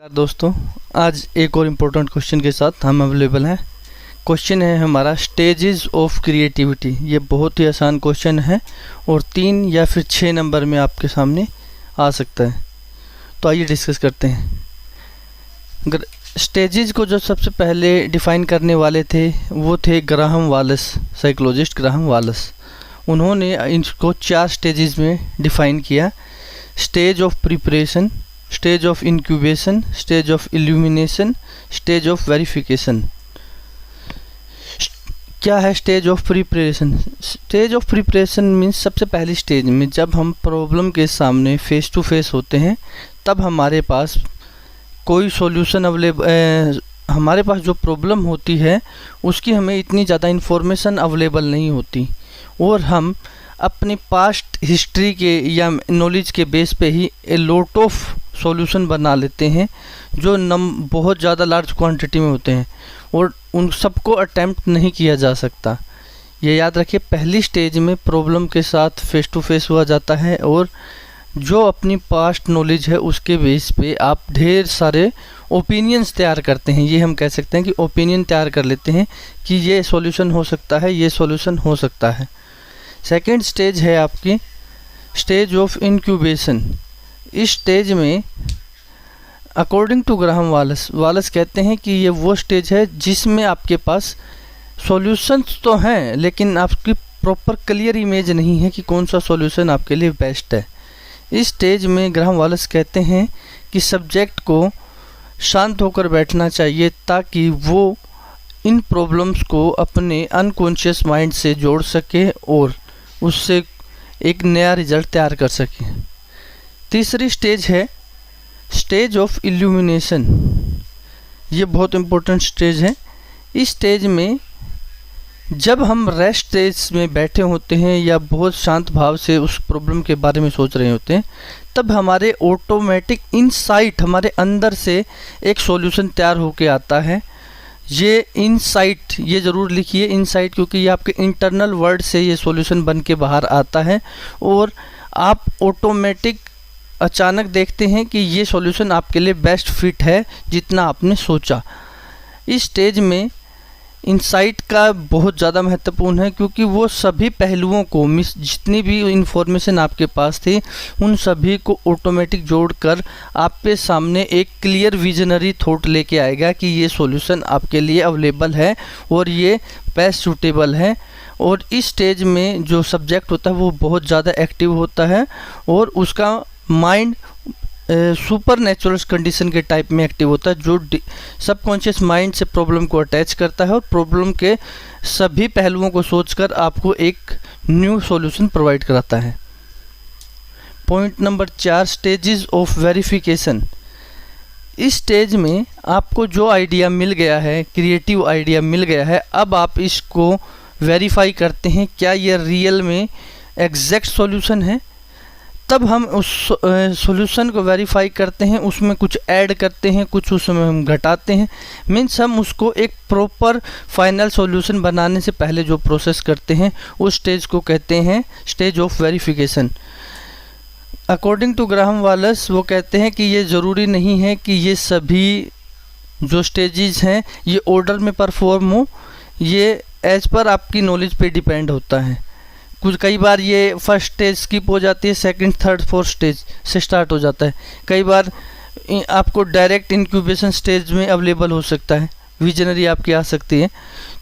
दोस्तों, आज एक और इम्पोर्टेंट क्वेश्चन के साथ हम अवेलेबल हैं। क्वेश्चन है हमारा स्टेजेस ऑफ क्रिएटिविटी। ये बहुत ही आसान क्वेश्चन है और 3 या फिर 6 नंबर में आपके सामने आ सकता है। तो आइए डिस्कस करते हैं। स्टेजेस को जो सबसे पहले डिफ़ाइन करने वाले थे वो थे Graham wireless, psychologist Graham wireless. उन्होंने इनको 4 स्टेजेस में डिफ़ाइन किया। Stage of preparation, stage of incubation, stage of illumination, stage of verification. क्या है stage of preparation? Stage of preparation means सबसे पहली स्टेज में जब हम प्रॉब्लम के सामने फेस टू फेस होते हैं तब हमारे पास कोई सॉल्यूशन अवेलेबल, हमारे पास जो प्रॉब्लम होती है उसकी हमें इतनी ज़्यादा इन्फॉर्मेशन अवेलेबल नहीं होती और हम अपनी पास्ट हिस्ट्री के या नॉलेज के बेस पे ही ए लॉट ऑफ सॉल्यूशन बना लेते हैं जो बहुत ज़्यादा लार्ज क्वांटिटी में होते हैं और उन सबको अटेम्प्ट नहीं किया जा सकता। ये याद रखिए, पहली स्टेज में प्रॉब्लम के साथ फेस टू फेस हुआ जाता है और जो अपनी पास्ट नॉलेज है उसके बेस पे आप ढेर सारे ओपिनियंस तैयार करते हैं। ये हम कह सकते हैं कि ओपिनियन तैयार कर लेते हैं कि ये सॉल्यूशन हो सकता है, ये सॉल्यूशन हो सकता है। सेकेंड स्टेज है आपकी स्टेज ऑफ इंक्यूबेशन। इस स्टेज में अकॉर्डिंग टू ग्राहम वालेस कहते हैं कि ये वो स्टेज है जिसमें आपके पास सॉल्यूशंस तो हैं लेकिन आपकी प्रॉपर क्लियर इमेज नहीं है कि कौन सा सॉल्यूशन आपके लिए बेस्ट है। इस स्टेज में ग्राहम वालेस कहते हैं कि सब्जेक्ट को शांत होकर बैठना चाहिए ताकि वो इन प्रॉब्लम्स को अपने अनकॉन्शियस माइंड से जोड़ सके और उससे एक नया रिजल्ट तैयार कर सके। तीसरी स्टेज है स्टेज ऑफ इल्यूमिनेशन। ये बहुत इम्पोर्टेंट स्टेज है। इस स्टेज में जब हम रेस्ट स्टेज में बैठे होते हैं या बहुत शांत भाव से उस प्रॉब्लम के बारे में सोच रहे होते हैं तब हमारे ऑटोमेटिक इनसाइट, हमारे अंदर से एक सॉल्यूशन तैयार होके आता है। ये इनसाइट, ये ज़रूर लिखिए इनसाइट, क्योंकि ये आपके इंटरनल वर्ड से ये सॉल्यूशन बन के बाहर आता है और आप ऑटोमेटिक अचानक देखते हैं कि ये सॉल्यूशन आपके लिए बेस्ट फिट है जितना आपने सोचा। इस स्टेज में इनसाइट का बहुत ज़्यादा महत्वपूर्ण है क्योंकि वो सभी पहलुओं को जितनी भी इंफॉर्मेशन आपके पास थी उन सभी को ऑटोमेटिक जोड़कर आपके सामने एक क्लियर विजनरी थॉट लेके आएगा कि ये सॉल्यूशन आपके लिए अवेलेबल है और ये बेस्ट सूटेबल है। और इस स्टेज में जो सब्जेक्ट होता है वो बहुत ज़्यादा एक्टिव होता है और उसका माइंड सुपर नेचुरल कंडीशन के टाइप में एक्टिव होता है जो सबकॉन्शियस माइंड से प्रॉब्लम को अटैच करता है और प्रॉब्लम के सभी पहलुओं को सोचकर आपको एक न्यू सॉल्यूशन प्रोवाइड कराता है। Point number 4, stages of verification. इस स्टेज में आपको जो आइडिया मिल गया है, क्रिएटिव आइडिया मिल गया है, अब आप इसको वेरीफाई करते हैं क्या ये रियल में एग्जैक्ट सॉल्यूशन है। तब हम उस सॉल्यूशन को वेरीफाई करते हैं, उसमें कुछ ऐड करते हैं, कुछ उसमें हम घटाते हैं। मीन्स हम उसको एक प्रॉपर फाइनल सॉल्यूशन बनाने से पहले जो प्रोसेस करते हैं उस स्टेज को कहते हैं stage of verification. According to Graham Wallace वो कहते हैं कि ये ज़रूरी नहीं है कि ये सभी जो स्टेजेस हैं ये ऑर्डर में परफॉर्म हो, ये एज पर आपकी नॉलेज पे डिपेंड होता है। कई बार ये फर्स्ट स्टेज स्किप हो जाती है, सेकंड, थर्ड, फोर्थ स्टेज से स्टार्ट हो जाता है। कई बार आपको डायरेक्ट इंक्यूबेशन स्टेज में अवेलेबल हो सकता है, विजनरी आपकी आ सकती है।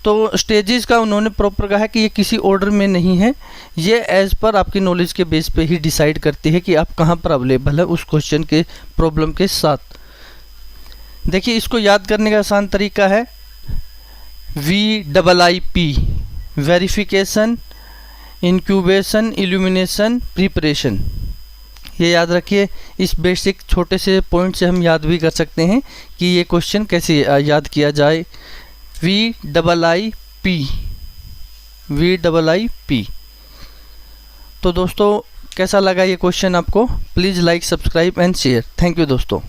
तो स्टेजेस का उन्होंने प्रॉपर कहा है कि ये किसी ऑर्डर में नहीं है, ये एज पर आपकी नॉलेज के बेस पे ही डिसाइड करती है कि आप कहाँ पर अवेलेबल है उस क्वेश्चन के प्रॉब्लम के साथ। देखिए, इसको याद करने का आसान तरीका है VIIP, verification, incubation, illumination, preparation. ये याद रखिए। इस बेसिक छोटे से पॉइंट से हम याद भी कर सकते हैं कि ये क्वेश्चन कैसे याद किया जाए। VIIP। तो दोस्तों, कैसा लगा ये क्वेश्चन आपको? Please like, subscribe and share. Thank you दोस्तों।